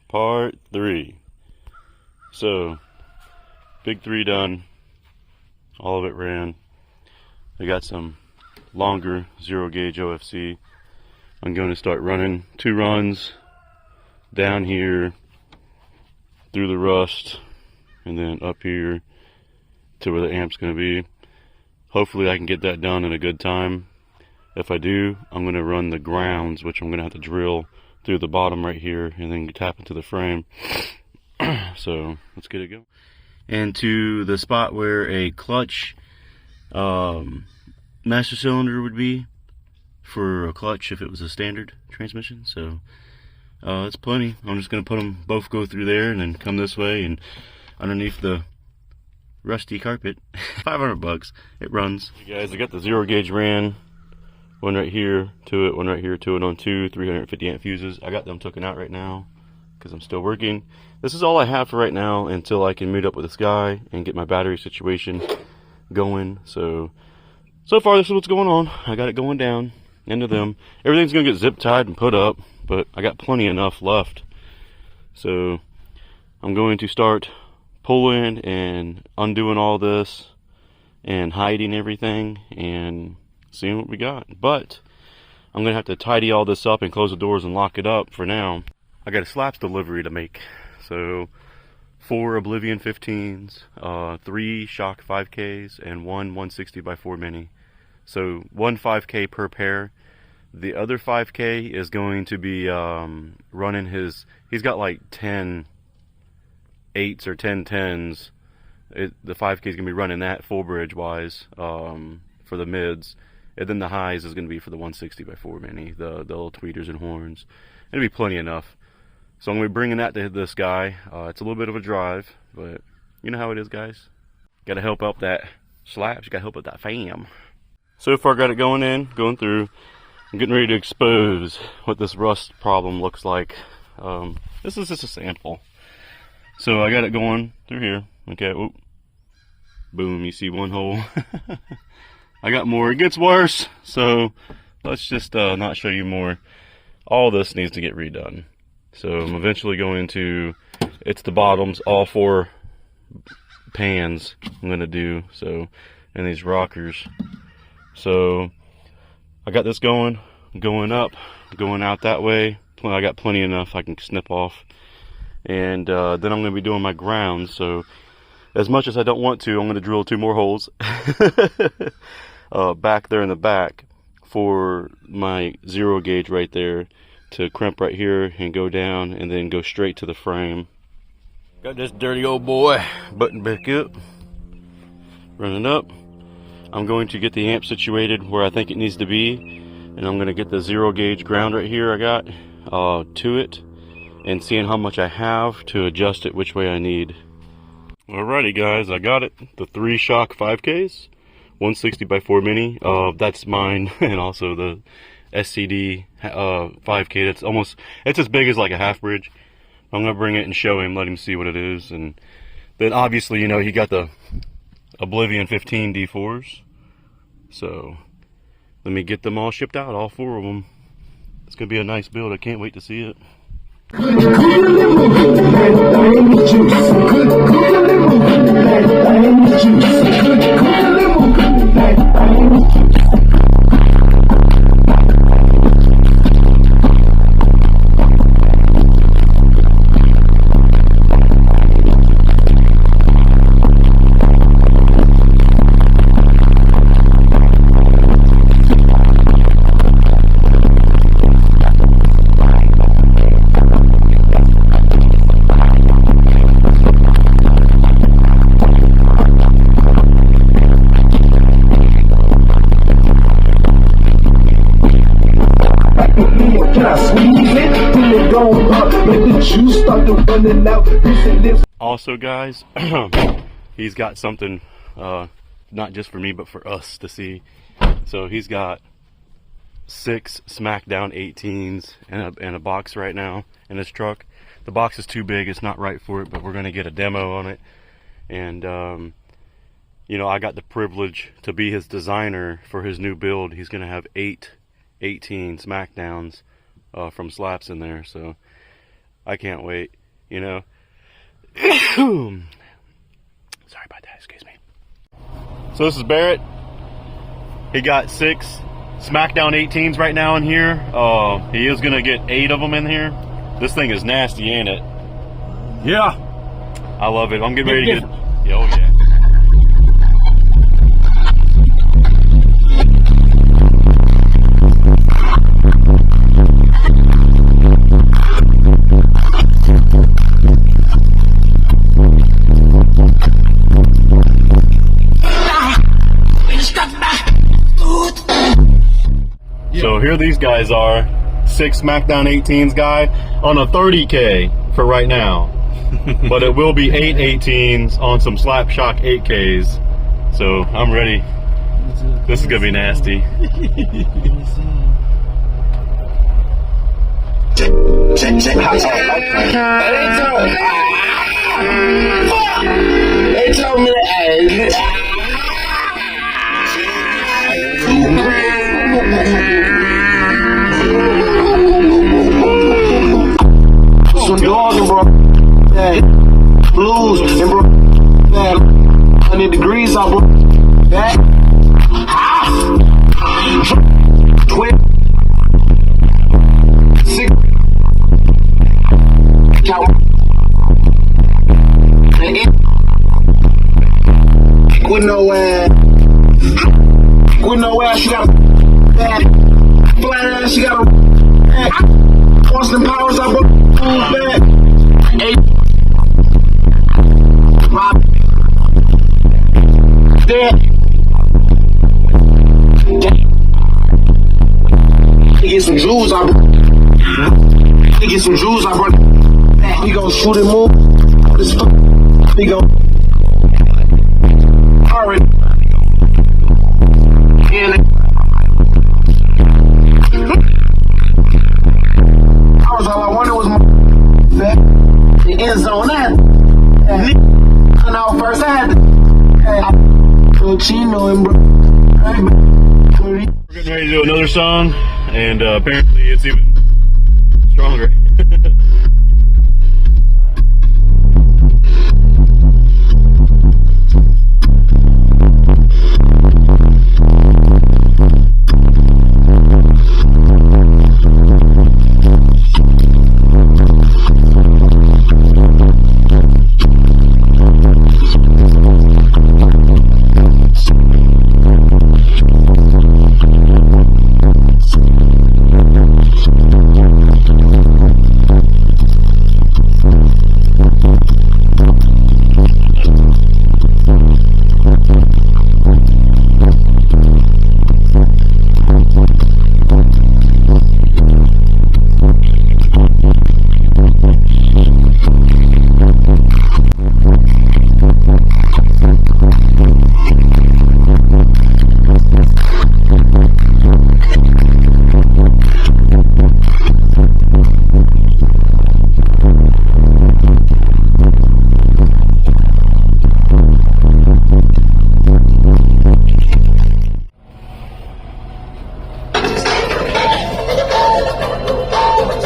Part 3. So, big 3 done. All of it ran. I got some longer 0 gauge OFC. I'm going to start running 2 runs down here through the rust and then up here to where the amp's going to be. Hopefully I can get that done in a good time. If I do, I'm going to run the grounds, which I'm going to have to drill through the bottom right here and then tap into the frame. So let's get it going. And to the spot where a clutch master cylinder would be for a clutch if it was a standard transmission. So that's plenty. I'm just going to put them both go through there and then come this way and underneath the rusty carpet. $500. It runs. Hey guys, I got the 0 gauge ran. One right here to it, one right here to it on 2 350 amp fuses. I got them taken out right now because I'm still working. This is all I have for right now until I can meet up with this guy and get my battery situation going. So far this is what's going on. I got it going down into them. Everything's gonna get zip tied and put up, but I got plenty enough left. So I'm going to start pulling and undoing all this and hiding everything and seeing what we got. But I'm gonna have to tidy all this up and close the doors and lock it up for now. I got a slaps delivery to make. So 4 Oblivion 15s, 3 Shock 5Ks, and 1 160x4 Mini. So 1 5K per pair. The other 5K is going to be running he's got like 10 8s or 10 10s. The 5K is going to be running that full bridge wise for the mids. And then the highs is going to be for the 160x4 Mini, the little tweeters and horns. It'll be plenty enough. So I'm going to be bringing that to this guy. It's a little bit of a drive, but you know how it is, guys. Got to help out that slaps. You got to help out that fam. So far, got it going through. I'm getting ready to expose what this rust problem looks like. This is just a sample. So I got it going through here. Okay, oop. Boom, you see one hole. I got more. It gets worse. So let's just not show you more. All this needs to get redone. So I'm eventually going to, it's the bottoms, all 4 pans I'm going to do. So, and these rockers. So I got this going up, going out that way. I got plenty enough I can snip off. And then I'm going to be doing my grounds. So as much as I don't want to, I'm going to drill 2 more holes back there in the back for my 0 gauge right there to crimp right here and go down and then go straight to the frame. Got this dirty old boy button back up, running up. I'm going to get the amp situated where I think it needs to be, and I'm going to get the 0 gauge ground right here I got to it and seeing how much I have to adjust it which way I need. Alrighty guys, I got it. The 3 Shock 5Ks, 160x4 Mini. That's mine, and also the SCD 5K. It's as big as like a half bridge. I'm gonna bring it and show him, let him see what it is, and then obviously, you know, he got the Oblivion 15 D4s. So let me get them all shipped out, all 4 of them. It's gonna be a nice build. I can't wait to see it. Also guys, he's got something not just for me but for us to see. So he's got 6 Smackdown 18s and a box right now in his truck. The box is too big, it's not right for it, but we're going to get a demo on it. And you know, I got the privilege to be his designer for his new build. He's going to have 8 18 Smackdowns from slaps in there, so I can't wait. you know. Sorry about that, excuse me. So this is Barrett. He got 6 SmackDown 18s right now in here. He is gonna get 8 of them in here. This thing is nasty, ain't it? Yeah. I love it. I'm getting ready to get. Yeah, oh yeah. So here these guys are, 6 SmackDown 18s guy on a 30K for right now. But it will be 8 18s on some Slapshock 8Ks. So I'm ready. This is gonna be nasty. They told me to some dogs and bro, blues and bro, 100 degrees, I bro, that. Twin, 6, with no ass, she got a bad flat ass, she got a Austin Powers, I bro. Back. Hey. Rob. There. Get some jewels, I get some jewels, I brought. We gon' shoot and move. This we gon' already. All I wanted was my the end zone. And our first had Chino and bro. We're getting ready to do another song, and apparently it's even stronger.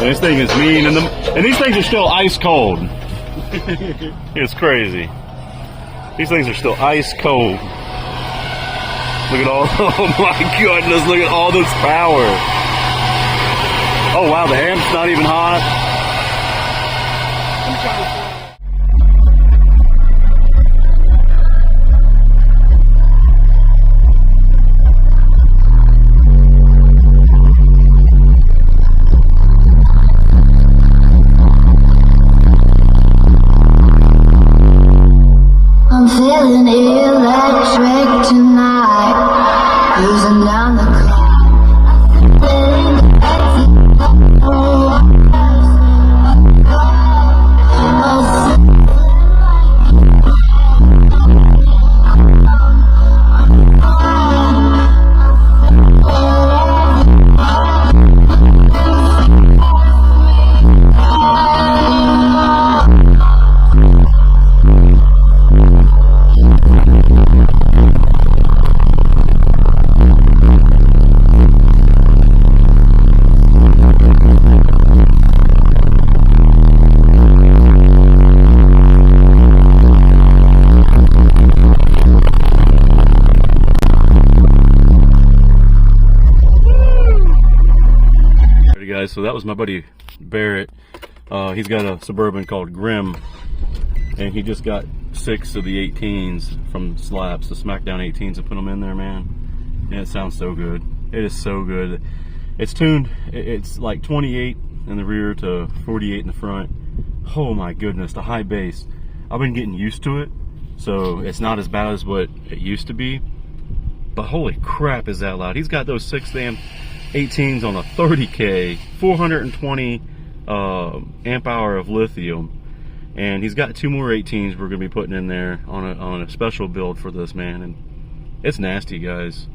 This thing is mean, and these things are still ice cold. It's crazy. These things are still ice cold. Look at all, oh my goodness, look at all this power. Oh wow, the amp's not even hot. I'm feeling electric tonight, losing down the clock. guys, so that was my buddy Barrett. He's got a Suburban called Grim, and he just got 6 of the 18s from Slaps, the Smackdown 18s, and put them in there, man. And it sounds so good. It is so good. It's tuned, it's like 28 in the rear to 48 in the front. Oh my goodness, the high bass. I've been getting used to it, so it's not as bad as what it used to be. But holy crap, is that loud. He's got those 6 damn 18s on a 30K, 420 amp hour of lithium. And he's got 2 more 18s we're gonna be putting in there on a special build for this, man. And it's nasty, guys.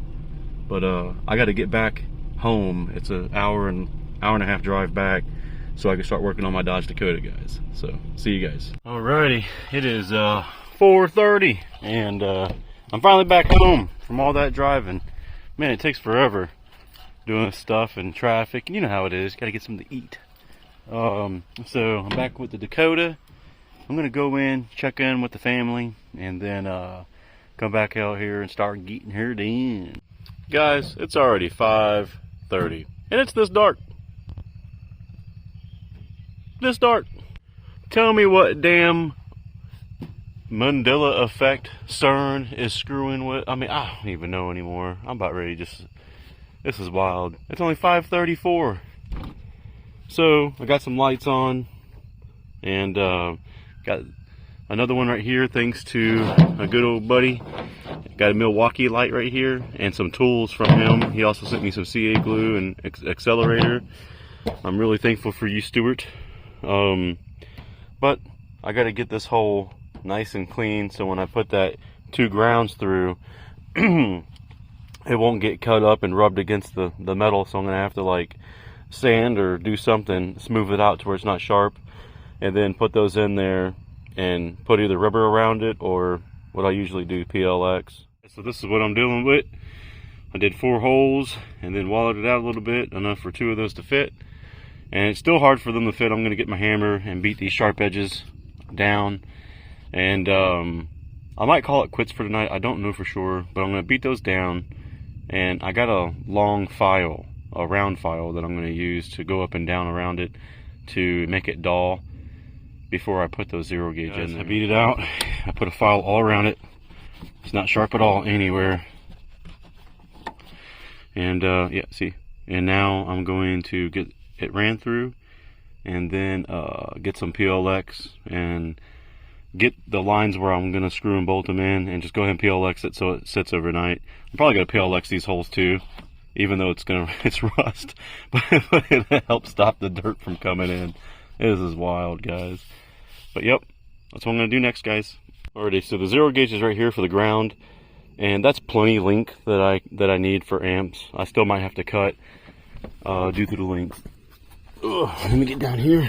But I gotta get back home. It's an hour and a half drive back, so I can start working on my Dodge Dakota, guys. So see you guys. Alrighty, it is 4:30, and I'm finally back home from all that driving. Man, it takes forever doing this stuff and traffic. You know how it is. Got to get something to eat. So I'm back with the Dakota. I'm gonna go in, check in with the family, and then come back out here and start getting her in. Guys, it's already 5:30, and it's this dark. This dark. Tell me what damn Mandela effect CERN is screwing with. I mean, I don't even know anymore. I'm about ready to just, this is wild. It's only 5:34. So I got some lights on, and got another one right here thanks to a good old buddy. Got a Milwaukee light right here and some tools from him. He also sent me some CA glue and accelerator. I'm really thankful for you, Stuart. But I got to get this hole nice and clean, so when I put that 2 grounds through, it won't get cut up and rubbed against the metal. So I'm gonna have to like sand or do something, smooth it out to where it's not sharp, and then put those in there and put either rubber around it or what I usually do, PLX. So this is what I'm dealing with. I did 4 holes and then wallowed it out a little bit, enough for 2 of those to fit. And it's still hard for them to fit. I'm going to get my hammer and beat these sharp edges down. And I might call it quits for tonight. I don't know for sure, but I'm going to beat those down. And I got a long file, a round file that I'm going to use to go up and down around it to make it dull before I put those 0 gauge in there. I beat it out. I put a file all around it. It's not sharp at all anywhere. And yeah, see. And now I'm going to get it ran through, and then get some PLX and get the lines where I'm gonna screw and bolt them in, and just go ahead and PLX it so it sits overnight. I'm probably gonna PLX these holes too, even though it's rust, but it helps stop the dirt from coming in. This is wild, guys. But yep, that's what I'm gonna do next, guys. Alrighty, so the 0 gauge is right here for the ground, and that's plenty length that I need for amps. I still might have to cut due to the length. Let me get down here,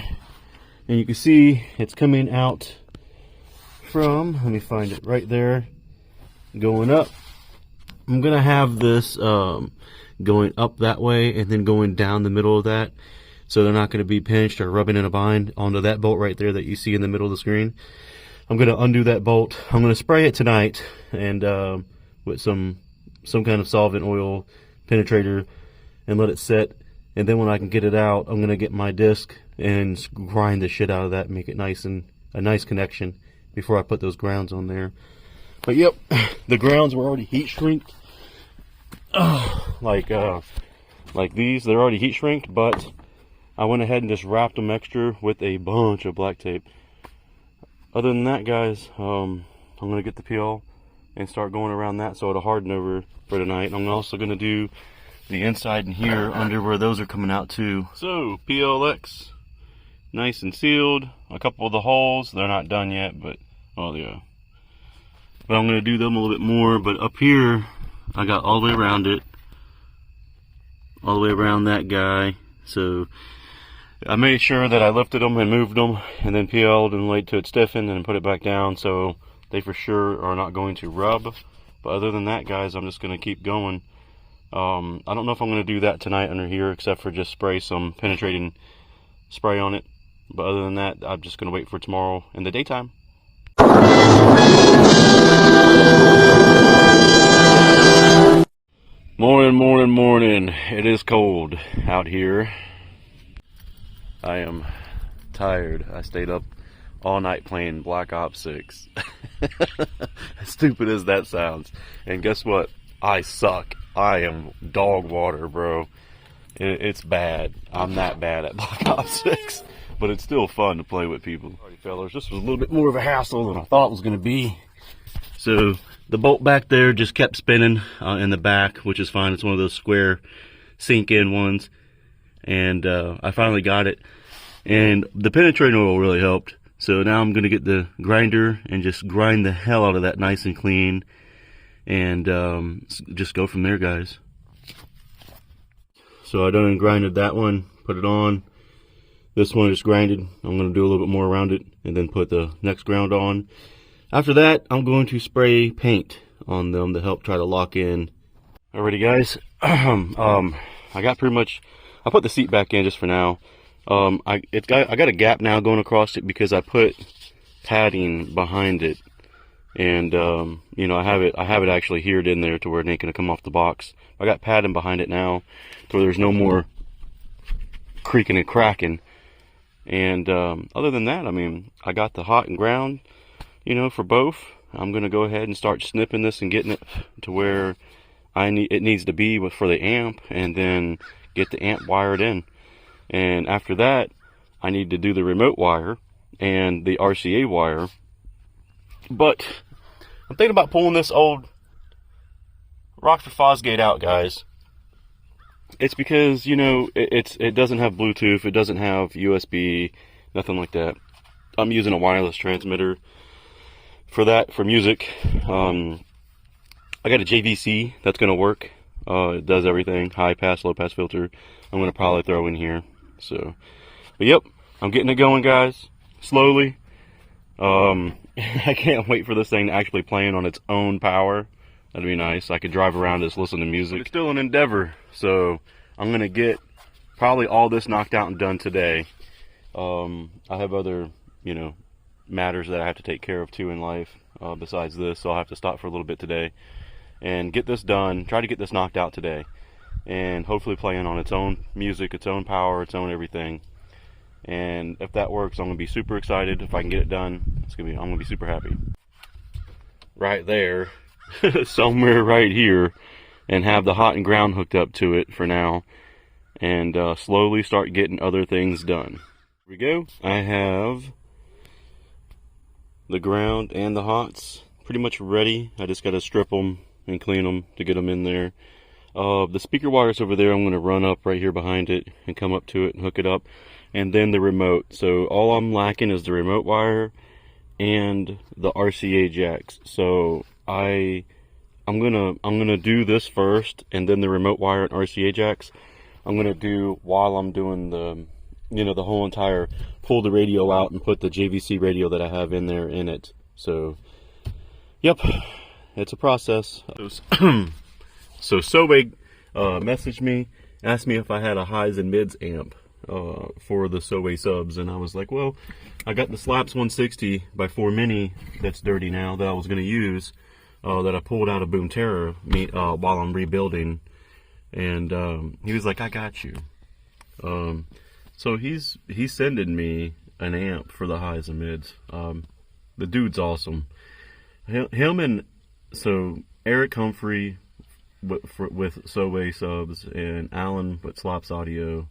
and you can see it's coming out from, let me find it right there, going up. I'm gonna have this going up that way and then going down the middle of that, so they're not going to be pinched or rubbing in a bind onto that bolt right there that you see in the middle of the screen. I'm going to undo that bolt. I'm going to spray it tonight, and with some kind of solvent oil penetrator, and let it set. And then when I can get it out, I'm going to get my disc and grind the shit out of that and make it nice, and a nice connection before I put those grounds on there. But yep, the grounds were already heat shrinked. Like these, they're already heat shrinked, but I went ahead and just wrapped them extra with a bunch of black tape. Other than that, guys, I'm going to get the peel and start going around that so it'll harden over for tonight. I'm also going to do the inside and here under where those are coming out too. So PLX, nice and sealed. A couple of the holes, they're not done yet, but oh yeah. But I'm going to do them a little bit more. But up here, I got all the way around it, all the way around that guy. So I made sure that I lifted them and moved them, and then peeled and wait till it stiffened and put it back down, so they for sure are not going to rub. But other than that, guys, I'm just going to keep going. I don't know if I'm going to do that tonight under here, except for just spray some penetrating spray on it. But other than that, I'm just going to wait for tomorrow in the daytime. Morning, morning, morning. It is cold out here. I am tired. I stayed up all night playing Black Ops 6. As stupid as that sounds. And guess what? I suck. I am dog water, bro. It's bad. I'm that bad at Black Ops 6. But it's still fun to play with people. Alrighty, fellas, this was a little bit more of a hassle than I thought it was going to be. So the bolt back there just kept spinning in the back, which is fine. It's one of those square sink-in ones. And I finally got it. And the penetrating oil really helped. So now I'm going to get the grinder and just grind the hell out of that nice and clean. And just go from there, guys. So I done grinded that one, put it on. This one is grinded. I'm going to do a little bit more around it and then put the next ground on. After that, I'm going to spray paint on them to help try to lock in. Alrighty, guys. I got pretty much, I put the seat back in just for now. I got a gap now going across it because I put padding behind it. And, you know, I have it actually heated in there to where it ain't going to come off the box. I got padding behind it now to where there's no more creaking and cracking. And, other than that, I mean, I got the hot and ground, you know, for both. I'm going to go ahead and start snipping this and getting it to where it needs to be for the amp, and then get the amp wired in. And after that, I need to do the remote wire and the RCA wire. But I'm thinking about pulling this old Rockford Fosgate out, guys. It's because, you know, it doesn't have Bluetooth, it doesn't have USB, nothing like that. I'm using a wireless transmitter for that, for music. I got a JVC that's going to work. It does everything, high pass, low pass filter. I'm going to probably throw in here. So, but yep, I'm getting it going, guys, slowly. I can't wait for this thing to actually play on its own power. That'd be nice. I could drive around just listen to music. But it's still an endeavor, so I'm gonna get probably all this knocked out and done today. I have other, you know, matters that I have to take care of too in life besides this, so I'll have to stop for a little bit today and get this done. Try to get this knocked out today, and hopefully playing on its own music, its own power, its own everything. And if that works, I'm gonna be super excited. If I can get it done, I'm gonna be super happy. Right there, somewhere right here, and have the hot and ground hooked up to it for now, and slowly start getting other things done. Here we go. I have the ground and the hots pretty much ready. I just gotta strip them and clean them to get them in there. The speaker wires over there, I'm gonna run up right here behind it and come up to it and hook it up. And then the remote. So all I'm lacking is the remote wire and the RCA jacks. So I'm gonna do this first, and then the remote wire and RCA jacks I'm gonna do while I'm doing the, you know, the whole entire pull the radio out and put the JVC radio that I have in there in it. So yep, it's a process. So Soway messaged me, asked me if I had a highs and mids amp for the Soway subs, and I was like, well, I got the Slaps 160 by 4 Mini that's dirty now that I was going to use, that I pulled out of Boom Terror while I'm rebuilding, and he was like, I got you. So he's sending me an amp for the highs and mids. The dude's awesome. Him and so Eric Humphrey with Soway subs, and Alan with Slops Audio.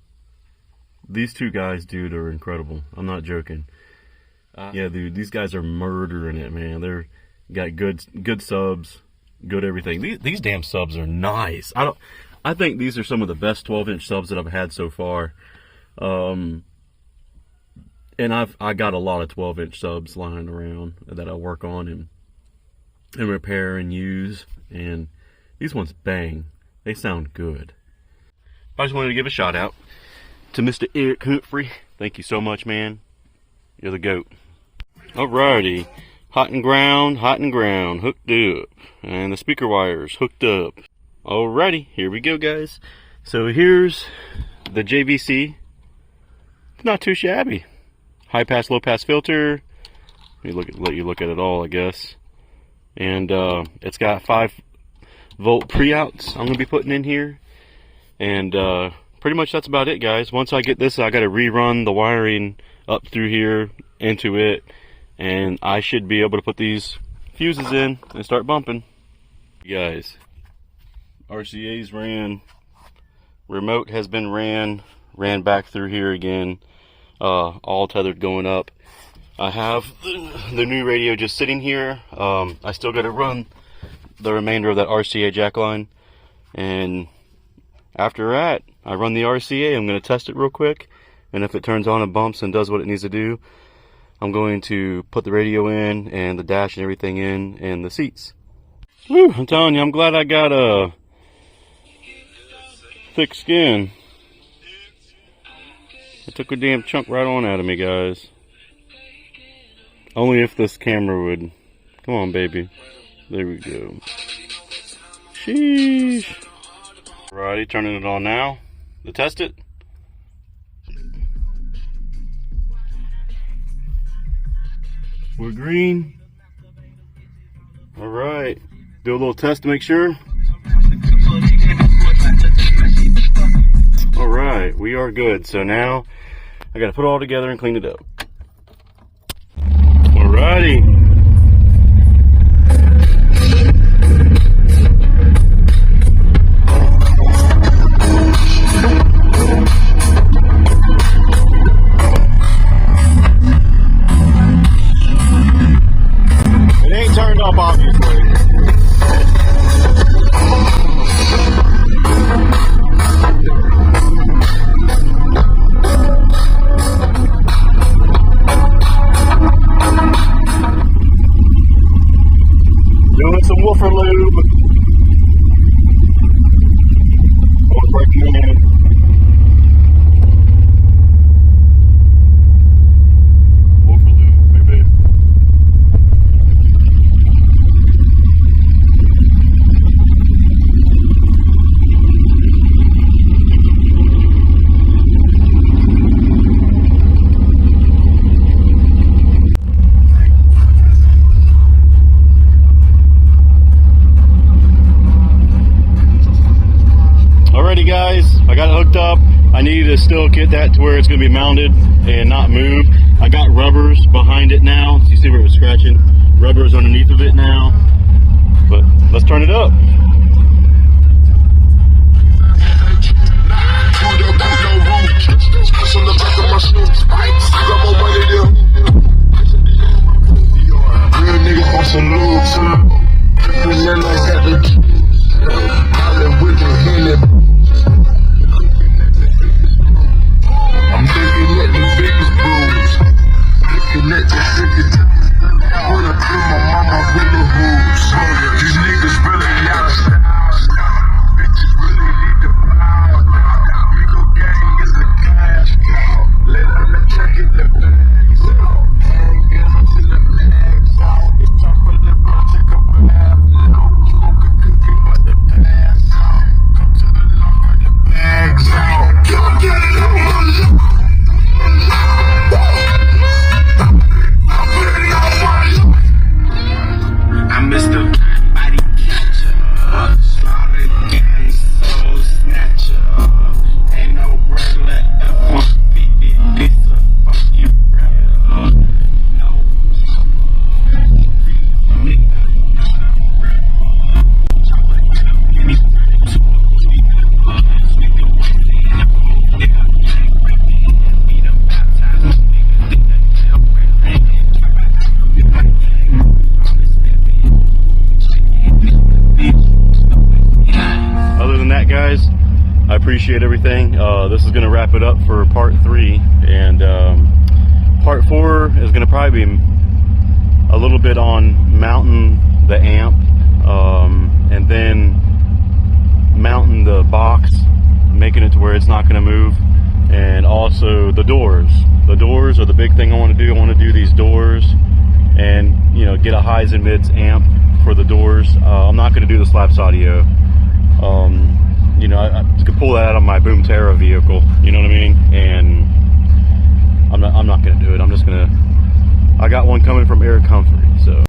These two guys, dude, are incredible. I'm not joking. Yeah, dude, these guys are murdering it, man. They're got good subs, good everything. These damn subs are nice. I think these are some of the best 12-inch subs that I've had so far. And I got a lot of 12-inch subs lying around that I work on and repair and use, and these ones bang. They sound good. I just wanted to give a shout out to Mr. Eric Humphrey. Thank you so much, man. You're the GOAT. Alrighty. Hot and ground hooked up. And the speaker wires hooked up. Alrighty, here we go, guys. So here's the JVC. It's not too shabby. High pass, low pass filter. Let you look at it all, I guess. And it's got 5-volt pre-outs I'm going to be putting in here. And pretty pretty much that's about it, guys. Once I get this, I got to rerun the wiring up through here into it, and I should be able to put these fuses in and start bumping. Guys, RCA's ran, remote has been ran back through here again, all tethered going up. I have the new radio just sitting here. I still got to run the remainder of that RCA jack line, and after that I run the RCA. I'm going to test it real quick, and if it turns on and bumps and does what it needs to do, I'm going to put the radio in and the dash and everything in and the seats. Woo, I'm telling you, I'm glad I got a thick skin. It took a damn chunk right on out of me, guys. Only if this camera would. Come on, baby. There we go. Sheesh. Alrighty, turning it on now to test it. We're green. Alright. Do a little test to make sure. Alright, we are good. So now I gotta put it all together and clean it up. Alrighty. It ain't turned up, obviously. Doing some woofer lube. Woofer lube, baby. Alrighty guys, I got it hooked up. I need to still get that to where it's going to be mounted and not move. I got rubbers behind it now. So you see where it was scratching? Rubbers underneath of it now. But let's turn it up. Real nigga on some I'm looking at the biggest bruise. Looking at the sickest. Put up in my mama with the hooves. These niggas really out of style. Bitches really need to bow. Amigo gang is the cash cow. Let them attack in the bags. Handguns in the bags. It's time for the bro, take a bath. Smoke a cookie, but the pass out. Come to the lock where the bags out. Come get it on my lip. I missed the body catcher, slaughter gang, soul snatcher. Ain't no regular F-150, this a fucking rapper. No. Other than that, guys, I appreciate everything. This is going to wrap it up for part 3, and part 4 is going to probably be a little bit on mounting the amp, and then mounting the box, making it to where it's not going to move, and also the doors. The doors are the big thing I want to do. I want to do these doors and, you know, get a highs and mids amp for the doors. I'm not going to do the slaps audio. You know, I could pull that out of my Boom Terra vehicle, you know what I mean? And I'm not going to do it. I'm just going to, I got one coming from Air Comfort, so.